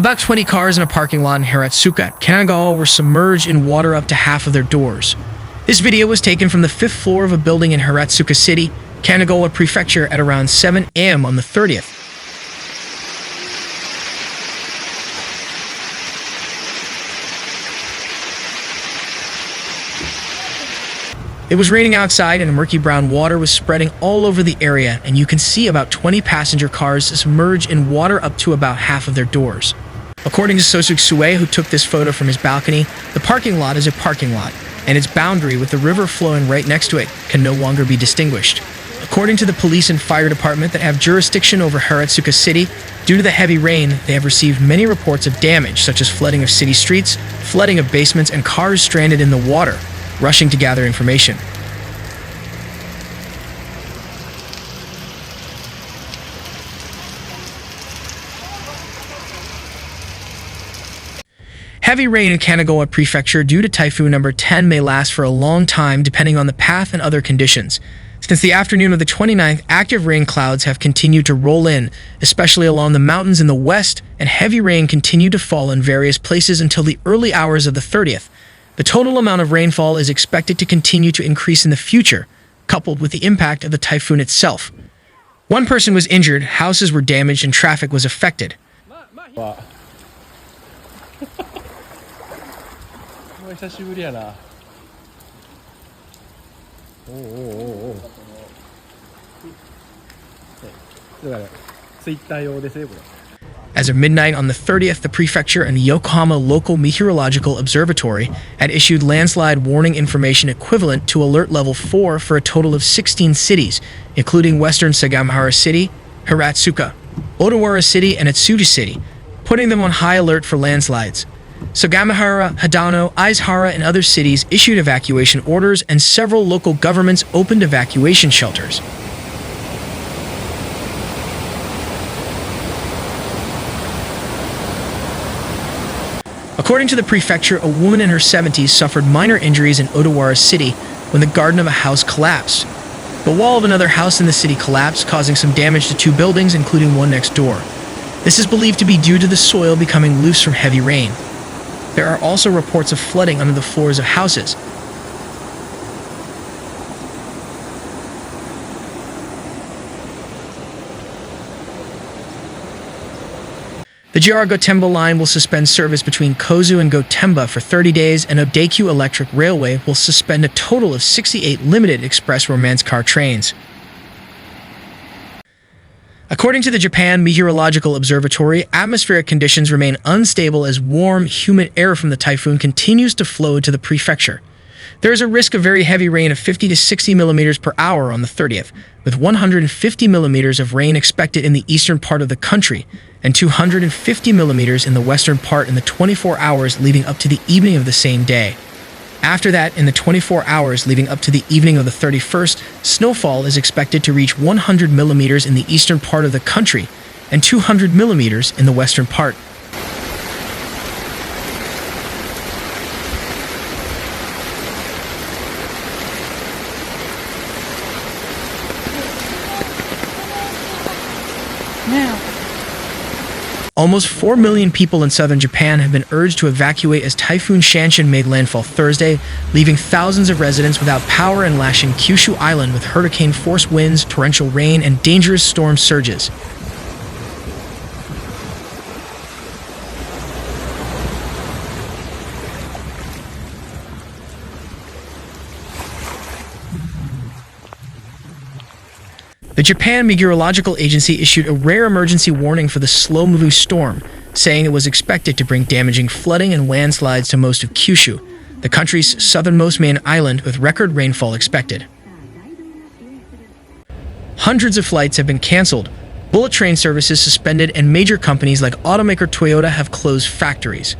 About 20 cars in a parking lot in Hiratsuka, Kanagawa were submerged in water up to half of their doors. This video was taken from the 5th floor of a building in Hiratsuka City, Kanagawa Prefecture at around 7 a.m. on the 30th. It was raining outside and murky brown water was spreading all over the area, and you can see about 20 passenger cars submerged in water up to about half of their doors. According to Sosuke Sue, who took this photo from his balcony, the parking lot is a parking lot, and its boundary with the river flowing right next to it can no longer be distinguished. According to the police and fire department that have jurisdiction over Hiratsuka City, due to the heavy rain, they have received many reports of damage, such as flooding of city streets, flooding of basements, and cars stranded in the water, rushing to gather information. Heavy rain in Kanagawa Prefecture due to Typhoon number 10 may last for a long time depending on the path and other conditions. Since the afternoon of the 29th, active rain clouds have continued to roll in, especially along the mountains in the west, and heavy rain continued to fall in various places until the early hours of the 30th. The total amount of rainfall is expected to continue to increase in the future, coupled with the impact of the typhoon itself. One person was injured, houses were damaged, and traffic was affected. As of midnight on the 30th, the prefecture and the Yokohama Local Meteorological Observatory had issued landslide warning information equivalent to alert level 4 for a total of 16 cities, including western Sagamihara City, Hiratsuka, Odawara City, and Atsuta City, putting them on high alert for landslides. Sagamihara, Hidano, Aizhara, and other cities issued evacuation orders, and several local governments opened evacuation shelters. According to the prefecture, a woman in her 70s suffered minor injuries in Odawara City when the garden of a house collapsed. The wall of another house in the city collapsed, causing some damage to 2 buildings, including one next door. This is believed to be due to the soil becoming loose from heavy rain. There are also reports of flooding under the floors of houses. The JR Gotemba line will suspend service between Kozu and Gotemba for 30 days, and Odaikyu Electric Railway will suspend a total of 68 limited express romance car trains. According to the Japan Meteorological Observatory, atmospheric conditions remain unstable as warm, humid air from the typhoon continues to flow to the prefecture. There is a risk of very heavy rain of 50 to 60 millimeters per hour on the 30th, with 150 millimeters of rain expected in the eastern part of the country and 250 millimeters in the western part in the 24 hours leading up to the evening of the same day. After that, in the 24 hours leading up to the evening of the 31st, snowfall is expected to reach 100 millimeters in the eastern part of the country and 200 millimeters in the western part. Almost 4 million people in southern Japan have been urged to evacuate as Typhoon Shanshan made landfall Thursday, leaving thousands of residents without power and lashing Kyushu Island with hurricane-force winds, torrential rain, and dangerous storm surges. The Japan Meteorological Agency issued a rare emergency warning for the slow-moving storm, saying it was expected to bring damaging flooding and landslides to most of Kyushu, the country's southernmost main island, with record rainfall expected. Hundreds of flights have been canceled, bullet train services suspended, and major companies like automaker Toyota have closed factories.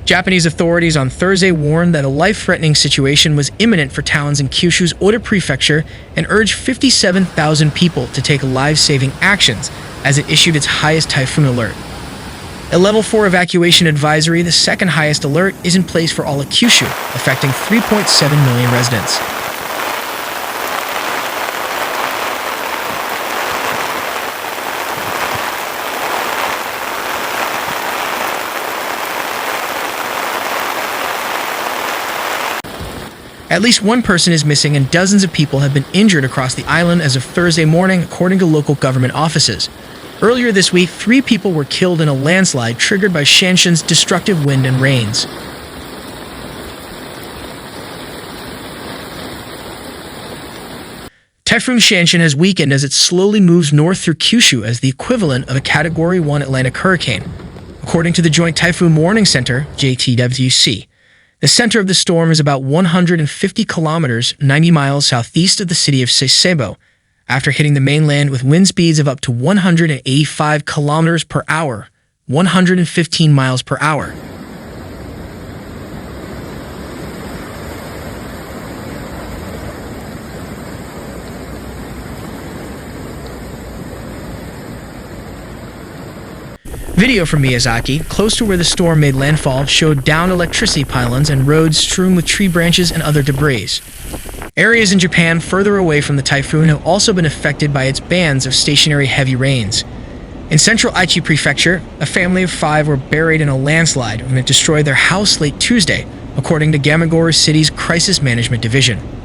Japanese authorities on Thursday warned that a life-threatening situation was imminent for towns in Kyushu's Oda Prefecture and urged 57,000 people to take life-saving actions as it issued its highest typhoon alert. A level 4 evacuation advisory, the second highest alert, is in place for all of Kyushu, affecting 3.7 million residents. At least one person is missing and dozens of people have been injured across the island as of Thursday morning, according to local government offices. Earlier this week, 3 people were killed in a landslide triggered by shanshan's destructive wind and rains. Typhoon Shanshan has weakened as it slowly moves north through Kyushu as the equivalent of a Category 1 Atlantic hurricane, according to the Joint Typhoon Warning Center, JTWC. The center of the storm is about 150 kilometers, 90 miles southeast of the city of Sasebo, after hitting the mainland with wind speeds of up to 185 kilometers per hour, 115 miles per hour. Video from Miyazaki, close to where the storm made landfall, showed downed electricity pylons and roads strewn with tree branches and other debris. Areas in Japan further away from the typhoon have also been affected by its bands of stationary heavy rains. In central Aichi Prefecture, a family of 5 were buried in a landslide when it destroyed their house late Tuesday, according to Kanagawa City's Crisis Management Division.